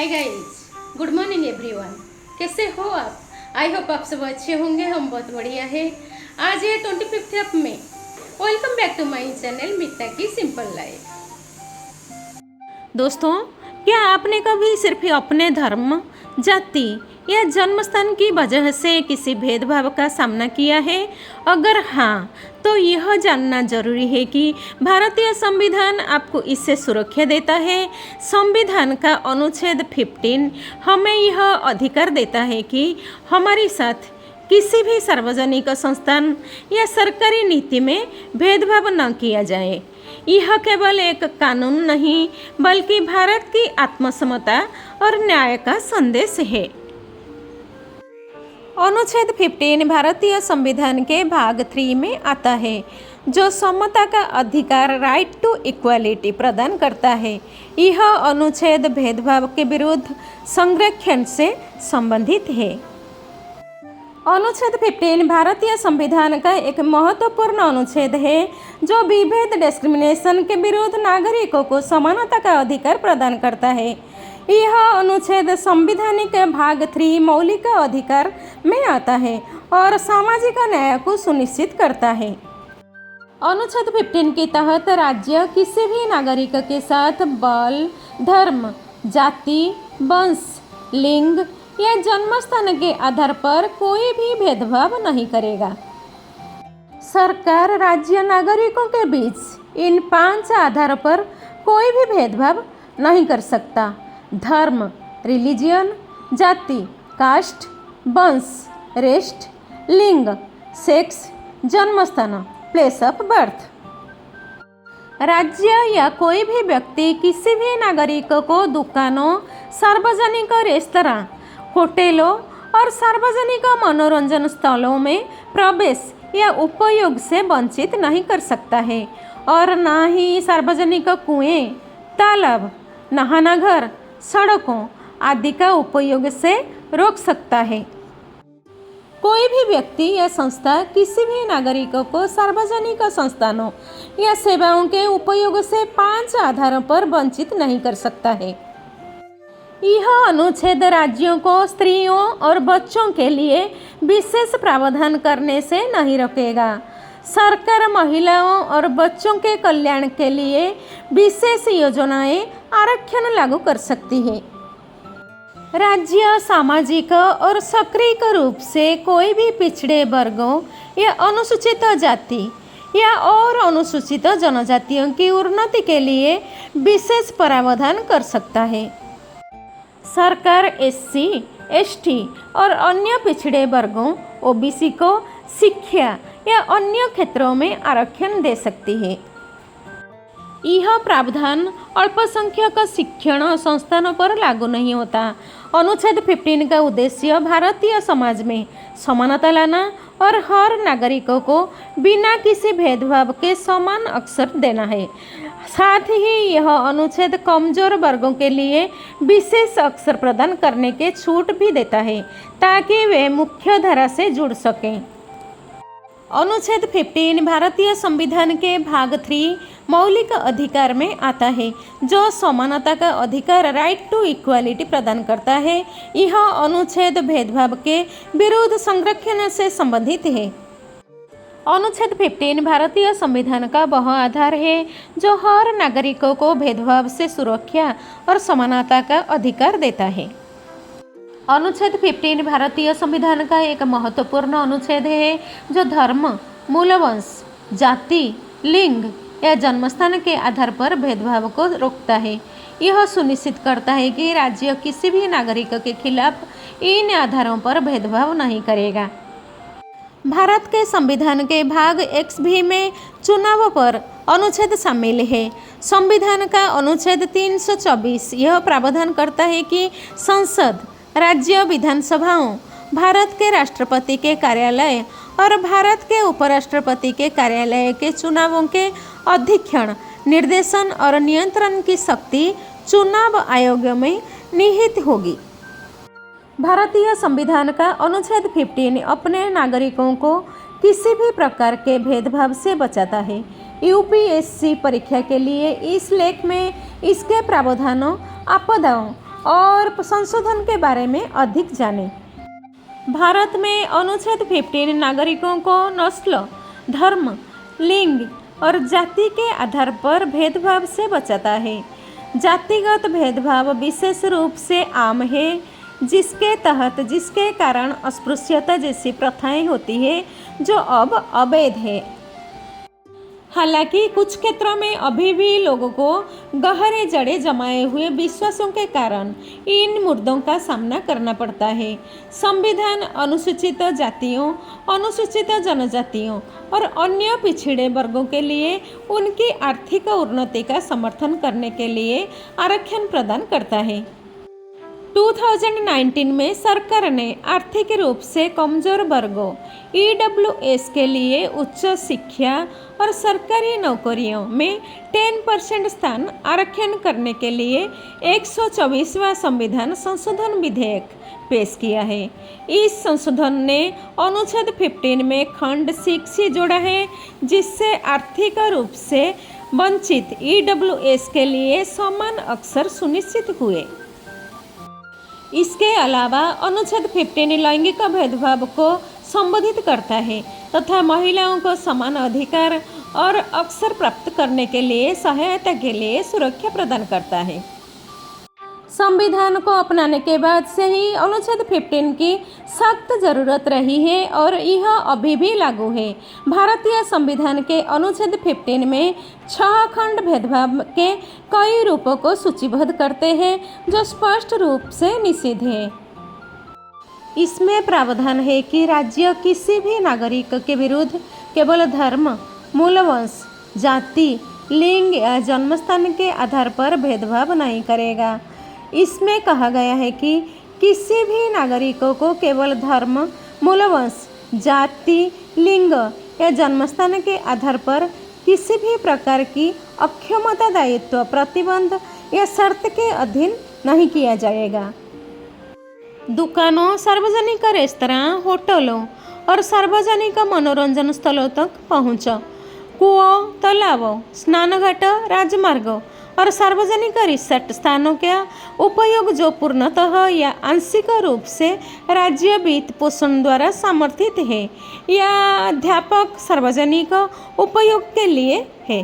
Hi guys, good morning everyone. कैसे हो आप? आई होप आप सब अच्छे होंगे। हम बहुत बढ़िया है। आज है 25 मई। Welcome back to my channel Meeta की सिंपल लाइफ। दोस्तों, क्या आपने कभी सिर्फ अपने धर्म, जाति या जन्मस्थान की वजह से किसी भेदभाव का सामना किया है? अगर हाँ, तो यह जानना जरूरी है कि भारतीय संविधान आपको इससे सुरक्षा देता है। संविधान का अनुच्छेद 15 हमें यह अधिकार देता है कि हमारे साथ किसी भी सार्वजनिक संस्थान या सरकारी नीति में भेदभाव न किया जाए। यह केवल एक कानून नहीं, बल्कि भारत की आत्मसमता और न्याय का संदेश है। अनुच्छेद 15 भारतीय संविधान के भाग 3 में आता है, जो समता का अधिकार, राइट टू इक्वालिटी प्रदान करता है। यह अनुच्छेद भेदभाव के विरुद्ध संरक्षण से संबंधित है। अनुच्छेद 15 भारतीय संविधान का एक महत्वपूर्ण अनुच्छेद है, जो विभेद, डिस्क्रिमिनेशन के विरुद्ध नागरिकों को समानता का अधिकार प्रदान करता है। यह अनुच्छेद संवैधानिक भाग 3 मौलिक अधिकार में आता है और सामाजिक न्याय को सुनिश्चित करता है। अनुच्छेद 15 के तहत राज्य किसी भी नागरिक के साथ बल, धर्म, जाति, वंश, लिंग या जन्मस्थान के आधार पर कोई भी भेदभाव नहीं करेगा। सरकार राज्य नागरिकों के बीच इन 5 आधारों पर कोई भी भेदभाव नहीं कर सकता: धर्म, रिलीजियन, जाति, कास्ट, वंश, रेस्ट, लिंग, सेक्स, जन्मस्थान, प्लेस ऑफ बर्थ। राज्य या कोई भी व्यक्ति किसी भी नागरिक को दुकानों, सार्वजनिक रेस्तरां, होटलों और सार्वजनिक मनोरंजन स्थलों में प्रवेश या उपयोग से वंचित नहीं कर सकता है और न ही सार्वजनिक कुएं, तालाब, नहाना घर, सड़कों आदि का उपयोग से रोक सकता है। कोई भी व्यक्ति या संस्था किसी भी नागरिक को सार्वजनिक संस्थानों या सेवाओं के उपयोग से 5 आधारों पर वंचित नहीं कर सकता है। यह अनुच्छेद राज्यों को स्त्रियों और बच्चों के लिए विशेष प्रावधान करने से नहीं रोकेगा। सरकार महिलाओं और बच्चों के कल्याण के लिए विशेष योजनाएं, आरक्षण लागू कर सकती है। राज्य सामाजिक और सक्रिय रूप से कोई भी पिछड़े वर्गों या अनुसूचित जाति या और अनुसूचित जनजातियों की उन्नति के लिए विशेष प्रावधान कर सकता है। सरकार एससी, एसटी और अन्य पिछड़े वर्गों ओबीसी को शिक्षा या अन्य क्षेत्रों में आरक्षण दे सकती है। यह प्रावधान अल्पसंख्यक शिक्षण संस्थानों पर लागू नहीं होता। अनुच्छेद 15 का उद्देश्य भारतीय समाज में समानता लाना और हर नागरिकों को बिना किसी भेदभाव के समान अवसर देना है। साथ ही यह अनुच्छेद कमजोर वर्गों के लिए विशेष अवसर प्रदान करने के छूट भी देता है, ताकि वे मुख्य धारा से जुड़ सकें। अनुच्छेद 15 भारतीय संविधान के भाग 3 मौलिक अधिकार में आता है, जो समानता का अधिकार, राइट टू इक्वालिटी प्रदान करता है। यह अनुच्छेद भेदभाव के विरुद्ध संरक्षण से संबंधित है। अनुच्छेद 15 भारतीय संविधान का वह आधार है जो हर नागरिकों को भेदभाव से सुरक्षा और समानता का अधिकार देता है। अनुच्छेद 15 भारतीय संविधान का एक महत्वपूर्ण अनुच्छेद है, जो धर्म, मूलवंश, जाति, लिंग या जन्मस्थान के आधार पर भेदभाव को रोकता है। यह सुनिश्चित करता है कि राज्य किसी भी नागरिक के खिलाफ इन आधारों पर भेदभाव नहीं करेगा। भारत के संविधान के भाग XB में चुनाव पर अनुच्छेद शामिल है। संविधान का अनुच्छेद 324 यह प्रावधान करता है कि संसद, राज्य विधानसभाओं, भारत के राष्ट्रपति के कार्यालय और भारत के उपराष्ट्रपति के कार्यालय के चुनावों के अधीक्षण, निर्देशन और नियंत्रण की शक्ति चुनाव आयोग में निहित होगी। भारतीय संविधान का अनुच्छेद 15 अपने नागरिकों को किसी भी प्रकार के भेदभाव से बचाता है। यूपीएससी परीक्षा के लिए इस लेख में इसके प्रावधानों, आपदाओं और संशोधन के बारे में अधिक जानें। भारत में अनुच्छेद 15 नागरिकों को नस्ल, धर्म, लिंग और जाति के आधार पर भेदभाव से बचाता है। जातिगत भेदभाव विशेष रूप से आम है, जिसके कारण अस्पृश्यता जैसी प्रथाएं होती है जो अब अवैध है। हालांकि कुछ क्षेत्रों में अभी भी लोगों को गहरे जड़े जमाए हुए विश्वासों के कारण इन मुद्दों का सामना करना पड़ता है। संविधान अनुसूचित जातियों, अनुसूचित जनजातियों और अन्य पिछड़े वर्गों के लिए उनकी आर्थिक उन्नति का समर्थन करने के लिए आरक्षण प्रदान करता है। 2019 में सरकार ने आर्थिक रूप से कमजोर वर्गों EWS के लिए उच्च शिक्षा और सरकारी नौकरियों में 10% स्थान आरक्षण करने के लिए 124वां संविधान संशोधन विधेयक पेश किया है। इस संशोधन ने अनुच्छेद 15 में खंड 6 जोड़ा है, जिससे आर्थिक रूप से वंचित EWS के लिए समान अवसर सुनिश्चित हुए। इसके अलावा अनुच्छेद 15 लैंगिक भेदभाव को संबोधित करता है तथा महिलाओं को समान अधिकार और अवसर प्राप्त करने के लिए सहायता के लिए सुरक्षा प्रदान करता है। संविधान को अपनाने के बाद से ही अनुच्छेद 15 की सख्त जरूरत रही है और यह अभी भी लागू है। भारतीय संविधान के अनुच्छेद 15 में 6 खंड भेदभाव के कई रूपों को सूचीबद्ध करते हैं जो स्पष्ट रूप से निषिद्ध है। इसमें प्रावधान है कि राज्य किसी भी नागरिक के विरुद्ध केवल धर्म, मूलवंश, जाति, लिंग या जन्मस्थान के आधार पर भेदभाव नहीं करेगा। इसमें कहा गया है कि किसी भी नागरिकों को केवल धर्म, मूलवंश, जाति, लिंग या जन्मस्थान के आधार पर किसी भी प्रकार की अक्षमता, दायित्व, प्रतिबंध या शर्त के अधीन नहीं किया जाएगा। दुकानों, सार्वजनिक रेस्तरां, होटलों और सार्वजनिक मनोरंजन स्थलों तक पहुँच, कुओं, तालाबों, स्नानघाट, राजमार्ग और सार्वजनिक रिसोर्ट स्थानों का उपयोग जो पूर्णतः या आंशिक रूप से राज्य वित्त पोषण द्वारा समर्थित है या अध्यापक सार्वजनिक उपयोग के लिए है।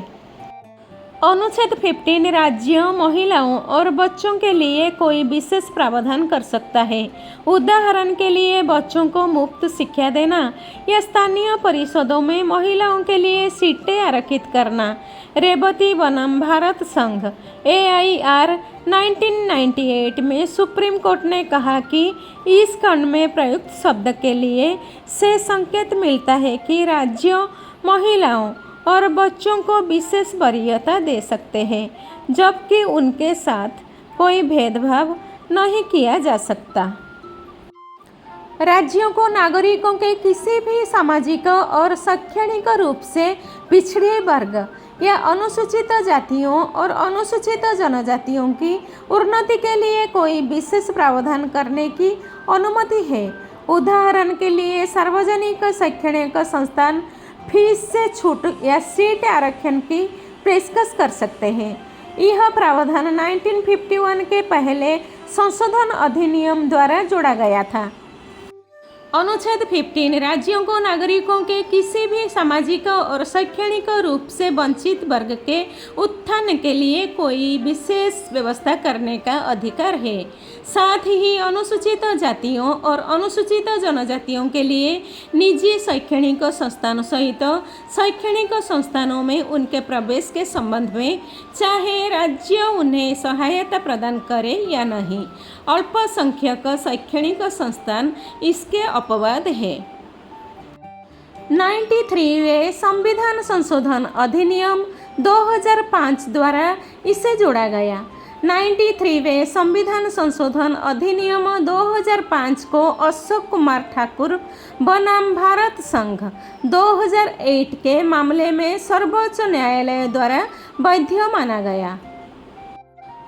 अनुच्छेद 15 राज्य महिलाओं और बच्चों के लिए कोई विशेष प्रावधान कर सकता है। उदाहरण के लिए बच्चों को मुफ्त शिक्षा देना या स्थानीय परिषदों में महिलाओं के लिए सीटें आरक्षित करना। रेवती बनाम भारत संघ AIR 1998 में सुप्रीम कोर्ट ने कहा कि इस खंड में प्रयुक्त शब्द के लिए से संकेत मिलता है कि राज्य महिलाओं और बच्चों को विशेष वरीयता दे सकते हैं, जबकि उनके साथ कोई भेदभाव नहीं किया जा सकता। राज्यों को नागरिकों के किसी भी सामाजिक और शैक्षणिक रूप से पिछड़े वर्ग या अनुसूचित जातियों और अनुसूचित जनजातियों की उन्नति के लिए कोई विशेष प्रावधान करने की अनुमति है। उदाहरण के लिए सार्वजनिक शैक्षणिक संस्थान फीस से छूट या सीट आरक्षण की पेशकश कर सकते हैं। यह प्रावधान 1951 के पहले संशोधन अधिनियम द्वारा जोड़ा गया था। अनुच्छेद 15 राज्यों को नागरिकों के किसी भी सामाजिक और शैक्षणिक रूप से वंचित वर्ग के उत्थान के लिए कोई विशेष व्यवस्था करने का अधिकार है। साथ ही अनुसूचित जातियों और अनुसूचित जनजातियों के लिए निजी शैक्षणिक संस्थानों सहित शैक्षणिक संस्थानों में उनके प्रवेश के संबंध में चाहे राज्य उन्हें सहायता प्रदान करे या नहीं, अल्पसंख्यक शैक्षणिक संस्थान इसके अपवाद है। 93वें संविधान संशोधन अधिनियम 2005 द्वारा इसे जोड़ा गया। 93वें संविधान संशोधन अधिनियम 2005 को अशोक कुमार ठाकुर बनाम भारत संघ 2008 के मामले में सर्वोच्च न्यायालय द्वारा वैध माना गया।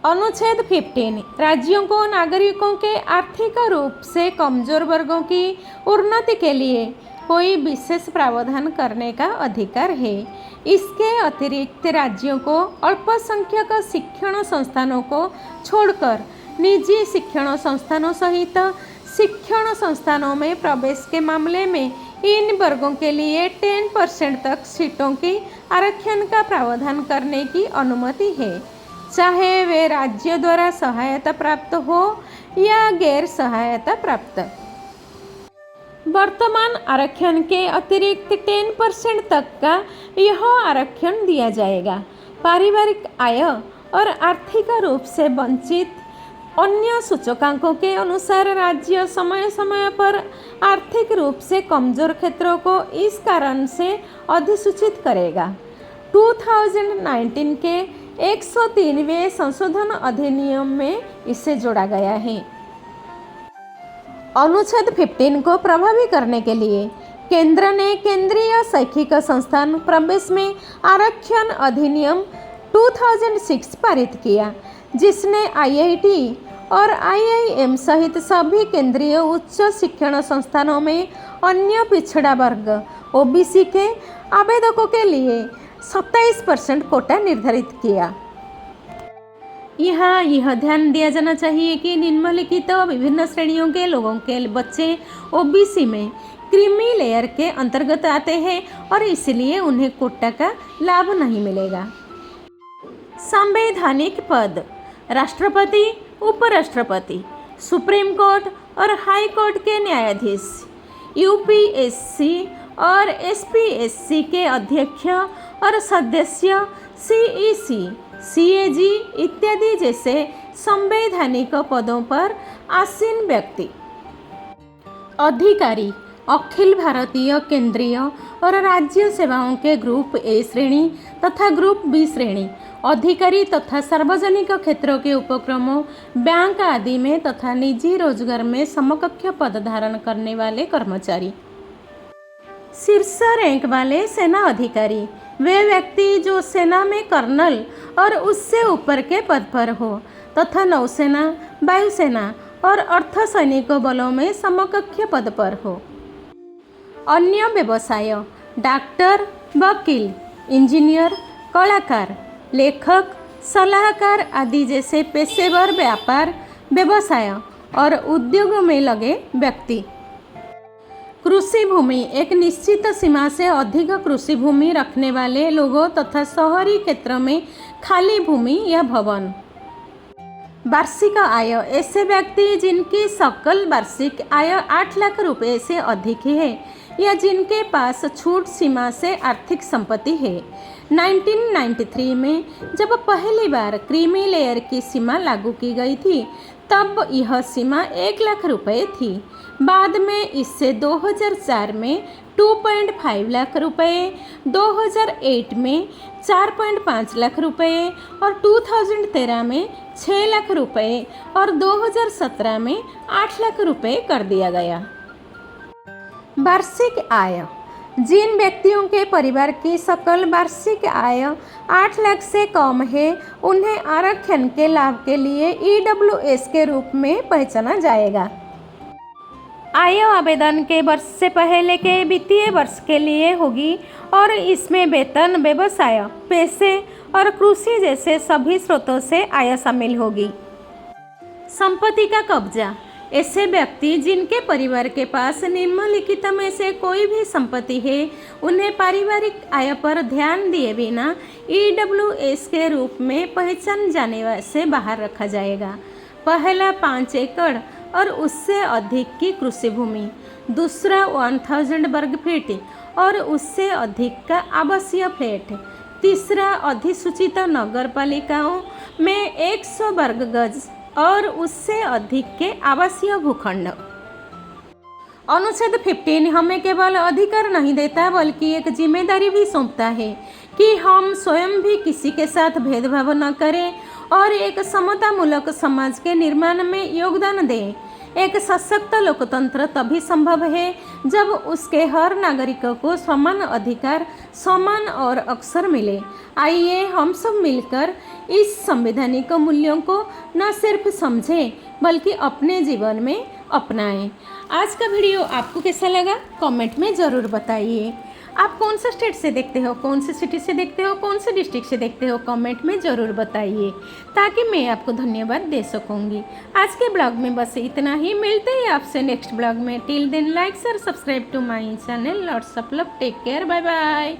अनुच्छेद 15 राज्यों को नागरिकों के आर्थिक रूप से कमजोर वर्गों की उन्नति के लिए कोई विशेष प्रावधान करने का अधिकार है। इसके अतिरिक्त राज्यों को अल्पसंख्यक शिक्षण संस्थानों को छोड़कर निजी शिक्षण संस्थानों सहित शिक्षण संस्थानों में प्रवेश के मामले में इन वर्गों के लिए 10% तक सीटों की आरक्षण का प्रावधान करने की अनुमति है, चाहे वे राज्य द्वारा सहायता प्राप्त हो या गैर सहायता प्राप्त। वर्तमान आरक्षण के अतिरिक्त 10% तक का यह आरक्षण दिया जाएगा। पारिवारिक आय और आर्थिक रूप से वंचित अन्य सूचकांकों के अनुसार राज्य समय समय पर आर्थिक रूप से कमजोर क्षेत्रों को इस कारण से अधिसूचित करेगा। 2019 के 103वें संशोधन अधिनियम में इसे जोड़ा गया है। अनुच्छेद 15 को प्रभावी करने के लिए केंद्र ने केंद्रीय शैक्षिक संस्थान प्रवेश में आरक्षण अधिनियम 2006 पारित किया, जिसने आईआईटी और आईआईएम सहित सभी केंद्रीय उच्च शिक्षण संस्थानों में अन्य पिछड़ा वर्ग ओबीसी के आवेदकों के लिए 27% कोटा निर्धारित किया। यहाँ यह ध्यान दिया जाना चाहिए कि निम्नलिखित विभिन्न श्रेणियों के लोगों के बच्चे ओबीसी में क्रीमी लेयर के अंतर्गत आते हैं और इसलिए उन्हें कोटा का लाभ नहीं मिलेगा। संवैधानिक पद राष्ट्रपति, उपराष्ट्रपति, सुप्रीम कोर्ट और हाई कोर्ट के न्यायाधीश, यूपीएससी और एसपीएससी के अध्यक्ष और सदस्य, सीईसी, सीएजी इत्यादि जैसे संवैधानिक पदों पर आसीन व्यक्ति। अधिकारी अखिल भारतीय केंद्रीय और राज्य सेवाओं के ग्रुप ए श्रेणी तथा ग्रुप बी श्रेणी अधिकारी तथा सार्वजनिक क्षेत्रों के उपक्रमों, बैंक आदि में तथा निजी रोजगार में समकक्ष पद धारण करने वाले कर्मचारी। शीर्ष रैंक वाले सेना अधिकारी वे व्यक्ति जो सेना में कर्नल और उससे ऊपर के पद पर हो तथा नौसेना, वायुसेना और अर्धसैनिक बलों में समकक्ष पद पर हो। अन्य व्यवसाय डॉक्टर, वकील, इंजीनियर, कलाकार, लेखक, सलाहकार आदि जैसे पेशेवर व्यापार, व्यवसाय और उद्योग में लगे व्यक्ति। कृषि भूमि एक निश्चित सीमा से अधिक कृषि भूमि रखने वाले लोगों तथा शहरी क्षेत्र में खाली भूमि या भवन। वार्षिक आय ऐसे व्यक्ति जिनकी सकल वार्षिक आय 8 लाख रुपए से अधिक है या जिनके पास छूट सीमा से आर्थिक संपत्ति है। 1993 में जब पहली बार क्रीमी लेयर की सीमा लागू की गई थी तब यह सीमा 1 लाख रुपए थी। बाद में इससे 2004 में 2.5 लाख रुपए, 2008 में 4.5 लाख रुपए और 2013 में 6 लाख रुपए और 2017 में 8 लाख रुपए कर दिया गया। वार्षिक आय जिन व्यक्तियों के परिवार की सकल वार्षिक आय 8 लाख से कम है उन्हें आरक्षण के लाभ के लिए ईडब्ल्यूएस के रूप में पहचाना जाएगा। आय आवेदन के वर्ष से पहले के वित्तीय वर्ष के लिए होगी और इसमें वेतन, व्यवसाय, पैसे और कृषि जैसे सभी स्रोतों से आय शामिल होगी। संपत्ति का कब्जा ऐसे व्यक्ति जिनके परिवार के पास निम्नलिखित में से कोई भी संपत्ति है उन्हें पारिवारिक आय पर ध्यान दिए बिना ईडब्ल्यूएस के रूप में पहचान जाने से बाहर रखा जाएगा। पहला 5 एकड़ और उससे अधिक की कृषि भूमि, दूसरा 1000 वर्ग फीट और उससे अधिक का आवासीय फ्लैट, तीसरा अधिसूचित नगर पालिकाओं में 100 वर्ग गज और उससे अधिक के आवासीय भूखंड। अनुच्छेद 15 हमें केवल अधिकार नहीं देता बल्कि एक जिम्मेदारी भी सौंपता है कि हम स्वयं भी किसी के साथ भेदभाव न करें और एक समतामूलक समाज के निर्माण में योगदान दें। एक सशक्त लोकतंत्र तभी संभव है जब उसके हर नागरिक को समान अधिकार, समान और अवसर मिले। आइए हम सब मिलकर इस संवैधानिक मूल्यों को न सिर्फ समझें बल्कि अपने जीवन में अपनाएं। आज का वीडियो आपको कैसा लगा कमेंट में ज़रूर बताइए। आप कौन सा स्टेट से देखते हो, कौन से सिटी से देखते हो, कौन से डिस्ट्रिक्ट से देखते हो, कमेंट में ज़रूर बताइए ताकि मैं आपको धन्यवाद दे सकूँगी। आज के ब्लॉग में बस इतना ही, मिलते हैं आपसे नेक्स्ट ब्लॉग में। Till then like share subscribe to my channel. Lots of love, take care, bye bye.